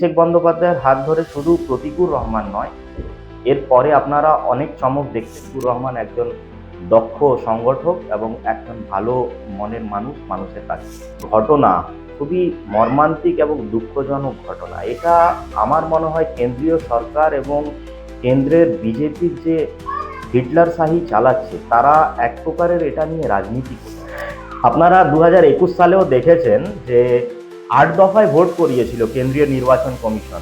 অভিষেক বন্দ্যোপাধ্যায়ের হাত ধরে শুধু প্রতিকুর রহমান নয়, এরপরে আপনারা অনেক চমক দেখতে। প্রতিকুর রহমান একজন দক্ষ সংগঠক এবং একজন ভালো মনের মানুষ, মানুষের কাছে। ঘটনা খুবই মর্মান্তিক এবং দুঃখজনক ঘটনা। এটা আমার মনে হয় কেন্দ্রীয় সরকার এবং কেন্দ্রের বিজেপির যে হিটলার শাহী চালাচ্ছে, তারা এক প্রকারের এটা নিয়ে রাজনীতি করছে। আপনারা 2021 সালেও দেখেছেন যে 8 দফায় ভোট করিয়েছিল কেন্দ্রীয় নির্বাচন কমিশন।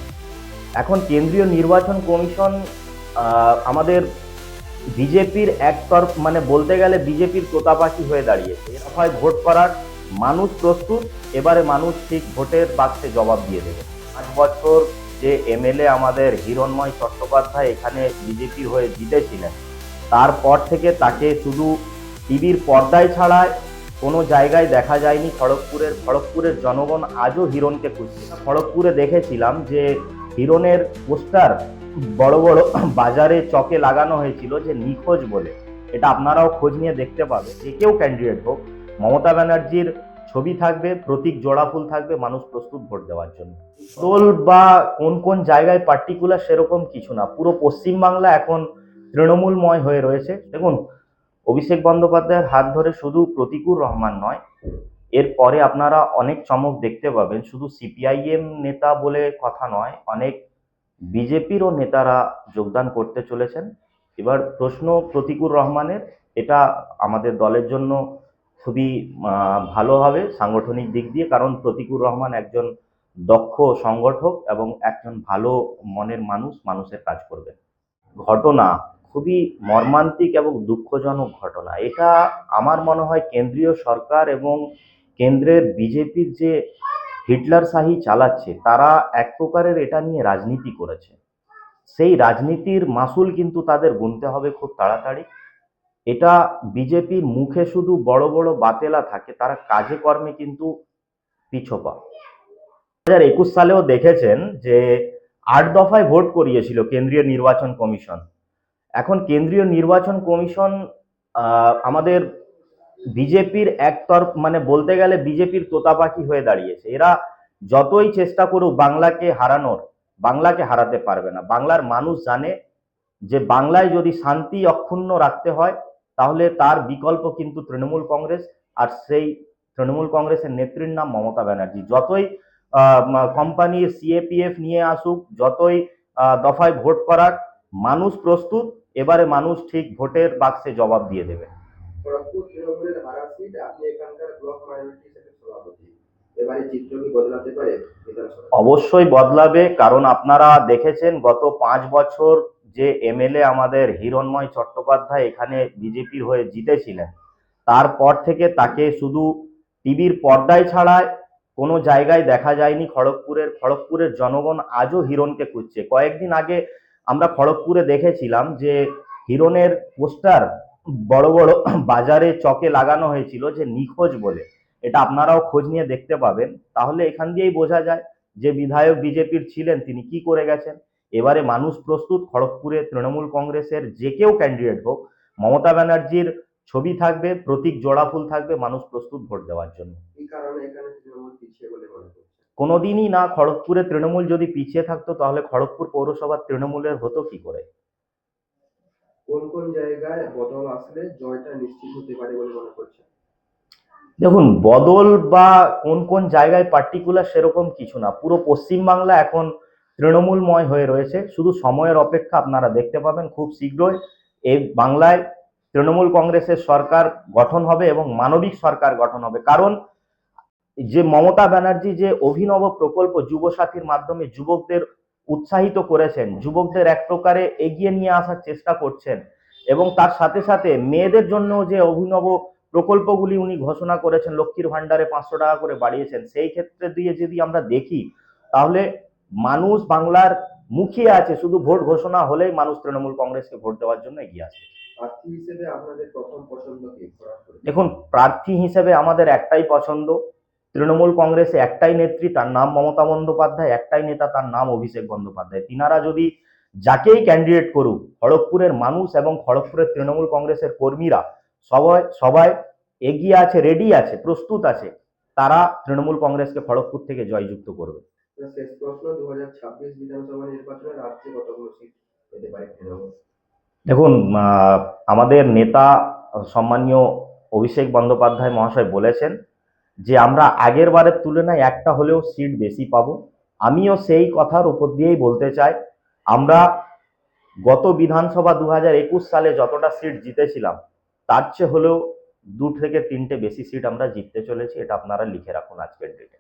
এখন কেন্দ্রীয় নির্বাচন কমিশন আমাদের বিজেপির একতরফ, মানে বলতে গেলে বিজেপির তোতাপাখি হয়ে দাঁড়িয়েছে। দফায় ভোট করার মানুষ প্রস্তুত, এবারে মানুষ ঠিক ভোটের বাক্সে জবাব দিয়ে দেবে। 5 বছর যে এমএলএ আমাদের হিরণময় চট্টোপাধ্যায় এখানে বিজেপির হয়ে জিতেছিলেন, তারপর থেকে তাকে শুধু টিভির পর্দায় ছাড়ায় কোনো জায়গায় দেখা যায়নি। খড়গপুরের জনগণ আজও হিরণকে খুঁজছে। খড়গপুরে দেখেছিলাম যে হিরণের পোস্টার বড় বড় বাজারে চকে লাগানো হয়েছিল যে নিখোঁজ বলে। এটা আপনারাও খোঁজ নিয়ে দেখতে পাবে। যে কেউ ক্যান্ডিডেট হোক, মমতা ব্যানার্জির ছবি থাকবে, প্রতীক জোড়া ফুল থাকবে, মানুষ প্রস্তুত ভোট দেওয়ার জন্য। দল বা কোন কোন জায়গায় পার্টিকুলার সেরকম কিছু না, পুরো পশ্চিমবাংলা এখন তৃণমূলময় হয়ে রয়েছে। দেখুন, অভিষেক বন্দ্যোপাধ্যায়ের হাত ধরে শুধু প্রতিকুর রহমান নয়, এরপরে আপনারা অনেক চমক দেখতে পাবেন। শুধু সিপিআইএম নেতা বলে কথা নয়, অনেক বিজেপিরও নেতারা যোগদান করতে চলেছেন। এবার প্রশ্ন প্রতিকুর রহমানের, এটা আমাদের দলের জন্য খুবই ভালো হবে সাংগঠনিক দিক দিয়ে, কারণ প্রতিকুর রহমান একজন দক্ষ সংগঠক এবং একজন ভালো মনের মানুষ, মানুষের কাজ করবে। ঘটনা খুবই মর্মান্তিক এবং দুঃখজনক ঘটনা। এটা আমার মনে হয় কেন্দ্রীয় সরকার এবং কেন্দ্রের বিজেপির যে হিটলার শাহী চালাচ্ছে, তারা এক প্রকারের এটা নিয়ে রাজনীতি করেছে। সেই রাজনীতির মাসুল কিন্তু তাদের গুনতে হবে খুব তাড়াতাড়ি। এটা বিজেপির মুখে শুধু বড় বড় বাতেলা থাকে, তারা কাজে কর্মে কিন্তু পিছপা। 2021 সালেও দেখেছেন যে 8 দফায় ভোট করিয়েছিল কেন্দ্রীয় নির্বাচন কমিশন। এখন কেন্দ্রীয় নির্বাচন কমিশন আমাদের বিজেপির একতরফ, মানে বলতে গেলে বিজেপির তোতাপাখি হয়ে দাঁড়িয়েছে। এরা যতই চেষ্টা করুক বাংলাকে হারানোর, বাংলাকে হারাতে পারবে না। বাংলার মানুষ জানে যে বাংলায় যদি শান্তি অক্ষুণ্ণ রাখতে হয়, তাহলে তার বিকল্প কিন্তু তৃণমূল কংগ্রেস, আর সেই তৃণমূল কংগ্রেসের নেত্রীর নাম মমতা ব্যানার্জি। যতই কোম্পানি সিএপিএফ নিয়ে আসুক, যতই দফায় ভোট করাক, মানুষ প্রস্তুত, এবারে মানুষ ঠিক ভোটের বাক্সে জবাব দিয়ে দেবে। খড়গপুর তৃণমূলের হারা সিট, আপনি এখানকার ব্লক মাইনরিটি সেলের সভাপতি, এবারে চিত্র কি বদলাতে পারে? অবশ্যই বদলাবে, কারণ আপনারা দেখেছেন গত 5 বছর যে এমএলএ আমাদের হিরণময় চট্টোপাধ্যায় এখানে বিজেপির হয়ে জিতেছিলেন, তারপর থেকে তাকে শুধু টিভির পর্দায় ছাড়ায় কোনো জায়গায় দেখা যায়নি। খড়গপুরের জনগণ আজও হিরণকে খুঁজছে। কয়েকদিন আগে আমরা খড়গপুরে দেখেছিলাম যে হিরণের পোস্টার বড় বড় বাজারে চকে লাগানো হয়েছিল যে নিখোঁজ বলে। এটা আপনারাও খোঁজ নিয়ে দেখতে পাবেন। তাহলে এখান দিয়েই বোঝা যায় যে বিধায়ক বিজেপির ছিলেন, তিনি কি করে গেছেন। এবারে মানুষ প্রস্তুত। খড়গপুরে তৃণমূল কংগ্রেসের যে কেউ ক্যান্ডিডেট হোক, মমতা ব্যানার্জির ছবি থাকবে, প্রতীক জোড়া ফুল থাকবে, মানুষ প্রস্তুত ভোট দেওয়ার জন্য। কোনোদিনই না। খড়গপুরে তৃণমূল যদি পিছিয়ে থাকতো, তাহলে খড়গপুর পৌরসভার তৃণমূলের হতো কি করে? কোন কোন জায়গায় বদল আসলে জয়টা নিশ্চিত হতে পারে বলে মনে করছেন? দেখুন, বদল বা কোন কোন জায়গায় পার্টিকুলার সেরকম কিছু না, পুরো পশ্চিমবাংলা এখন তৃণমূলময় হয়ে রয়েছে। শুধু সময়ের অপেক্ষা, আপনারা দেখতে পাবেন খুব শীঘ্রই এই বাংলায় তৃণমূল কংগ্রেসের সরকার গঠন হবে এবং মানবিক সরকার গঠন হবে। কারণ যে মমতা ব্যানার্জি যে অভিনব প্রকল্প যুবসাথীর মাধ্যমে যুবকদের উৎসাহিত করেছেন, যুবকদের এক প্রকারে এগিয়ে নিয়ে আসার চেষ্টা করছেন, এবং তার সাথে সাথে মেয়েদের জন্য যে অভিনব প্রকল্পগুলি উনি ঘোষণা করেছেন, লক্ষ্মীর ভান্ডারে 500 টাকা করে বাড়িয়েছেন, সেই ক্ষেত্রে দিয়ে যদি আমরা দেখি, তাহলে মানুষ বাংলার মুখিয়ে আছে। শুধু ভোট ঘোষণা হলেই মানুষ তৃণমূল কংগ্রেসকে ভোট দেওয়ার জন্য এগিয়ে আসবে। প্রার্থী হিসেবে আপনাদের প্রথম পছন্দ কি? দেখুন, প্রার্থী হিসেবে আমাদের একটাই পছন্দ। তৃণমূল কংগ্রেসে একটাই নেত্রী, তার নাম মমতা বন্দ্যোপাধ্যায়, একটাই নেতা, তার নাম অভিষেক বন্দ্যোপাধ্যায়। তিনারা যদি যাকেই ক্যান্ডিডেট করুক, খড়গপুরের মানুষ এবং খড়গপুরের তৃণমূল কংগ্রেসের কর্মীরা সবাই সবাই এগিয়ে আছে, রেডি আছে, প্রস্তুত আছে। তারা তৃণমূল কংগ্রেসকে খড়গপুর থেকে জয়যুক্ত করবে। শেষ প্রশ্ন, 2026 বিধানসভা নির্বাচনে রাজ্যে কতগুলো সিট পেতে পারে তৃণমূল? দেখুন, আমাদের নেতা সম্মানীয় অভিষেক বন্দ্যোপাধ্যায় মহাশয় বলেছেন যে আমরা আগের বারের তুলনায় একটা হলেও সিট বেশি পাবো। আমিও সেই কথার উপর দিয়েই বলতে চাই, আমরা গত বিধানসভা 2021 সালে যতটা সিট জিতেছিলাম তার চেয়ে হলেও 2 থেকে 3টে বেশি সিট আমরা জিততে চলেছি। এটা আপনারা লিখে রাখুন আজকের ডেটে।